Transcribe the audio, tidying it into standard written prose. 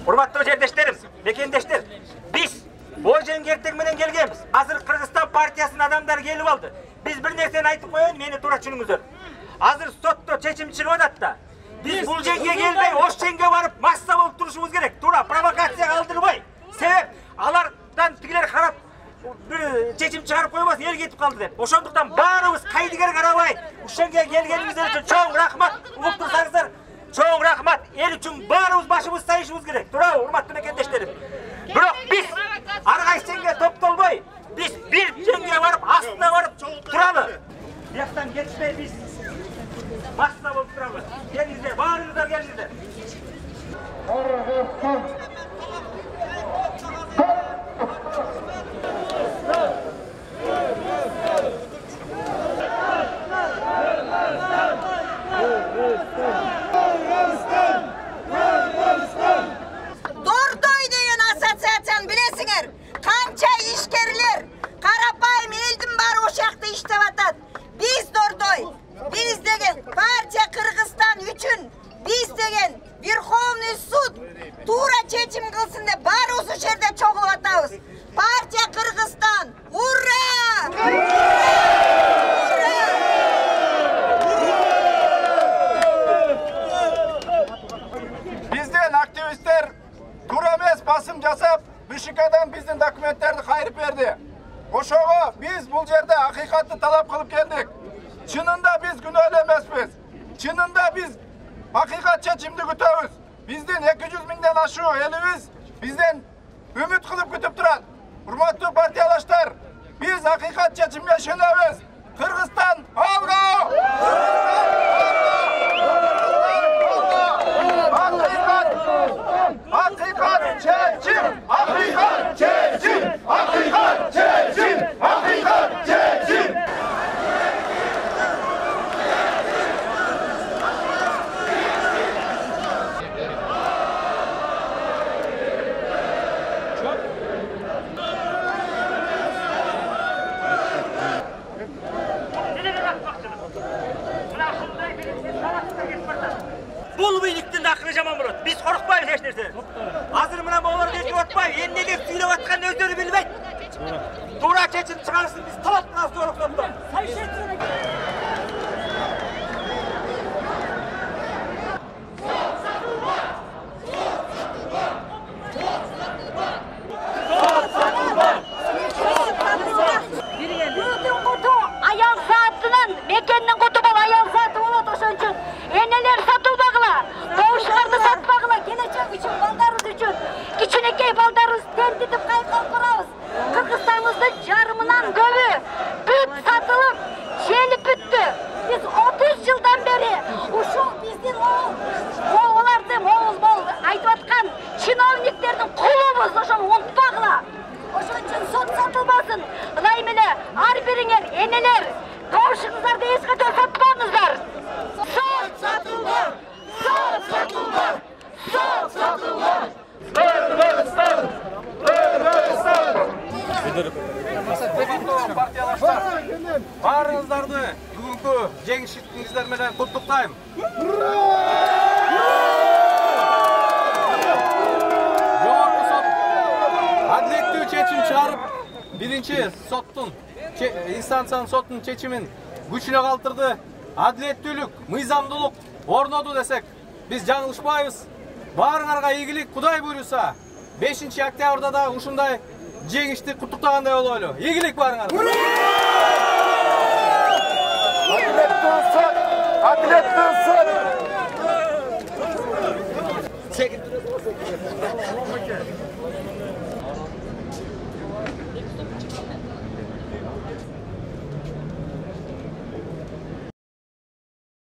Урматтуу жердештерим, мекендештер, biz Boycan Gertek менен келгенбиz. Азыр Кыргызстан партиясынын адамдары келип алды. Biz bir нерсени айтып коеюн, мени туура түшүнүңүздөр. Азыр сотто чечим чыгып атат да. Biz бул жерге келбей, ош жерге барып, масса болуп турушубуз керек. Туура провокация калтырбай. Себеп алардан тигилер карап bir чечим чыгарып койбос, эл кетип калды деп. Ошондуктан баарыбыз кайдыгер карабай, ушенге келгенибиз үчүн чоң рахмат. Угуп турсаңыздар, чоң рахмат. Эл үчүн баарыбыз башыбыз сайышыбыз керек. Туура, урматтуу мекендештерим. Бирок биз ар кайсыга топтолбой, биз бир жеңге барып, астына барып туралы. Бияктан кетпей биз масса болуп турабыз. Келиңиздер, баарыңыздар келиңиздер. Dordoy deyen asosiyatsiyani bilesiңер. Kança işgeriler, karapayım eldim bari o şakta iştep atat. Biz Dordoy, biz degen partiya Kırgızstan üçün, biz degen Верховный суд тура чечим kılsın de bari osu şerde çoğulup atabız. Partiya Kırgızstan, hurra! Bizden aktivistler Turames basım jasap Büşikadan bizden dokumentlerdi kayırıp verdi. Oşoğu biz bu yerde hakikatli talap kılıp geldik. Çınında biz günahlı emesmiz. Çınında biz hakikat çeçimdi kütөбүз. Bizden 200 000'den aşağı elimiz bizden ümit kılıp kütüp duran. Hurmatlı partiyalaşlar, biz hakikat çeçimge şönöbüz. Kırgızstan alga! Hakikat çeçim! Hakikat çeçim! Hakikat çeçim! Hakikat çeçim! Bul beylikten akıllı jaman болады. Biz korkpayız hiç nerse. Hazır mına boğuları geçip atpay. En neler süylep atkan özleri bilmeyt. Tuğra çeçim çıkarsın biz talap nasıl doğru koptu. Yurdun kutu ayal saatinin, mekennin kutu bol ayal saati болады ошон үчүн. Энелер сатылбагыла, doğuşlarını satmagыla, gelecek üçün, baldarыбыз üçün, кичинекей балдарыбыз тентитип кайткалып барабыз. Кыргызстаныбыздын жарымынан көбү бүт сатылып, желип бүттү. Biz 30 жылдан бери ушул биздин оларды моңуз айтып аткан чиновниктердин кулубуз, ошону унутпагыла. Ошон үчүн сот сатылбасын. Ылайым эле ар бириңер, энелер, doğuşуңуздарды эч качан сатпаңыздар. Сот сатылбак! Сот сатылбак! Сот сатылбак! Kırgızstan! Kırgızstan! Hurmatlı partiyalaşlar, barыңыздарды бүгүнкү жеңишиңиздер менен куттуктайм. Жогорку сот адилеттүү чечим чыгарып, биринчи соттун инстанциянын соттун чечимин күчүнө калтырды. Адилеттүүлүк, мыйзамдуулук орноду десек, биз жаңылышпайбыз. Баарыңарга ийгилик, Кудай буйруса, 5 октябрда да ушундай жеңишти куттуктагандай болойлу. Ийгилик баарыңарга. Адилеттүү сот!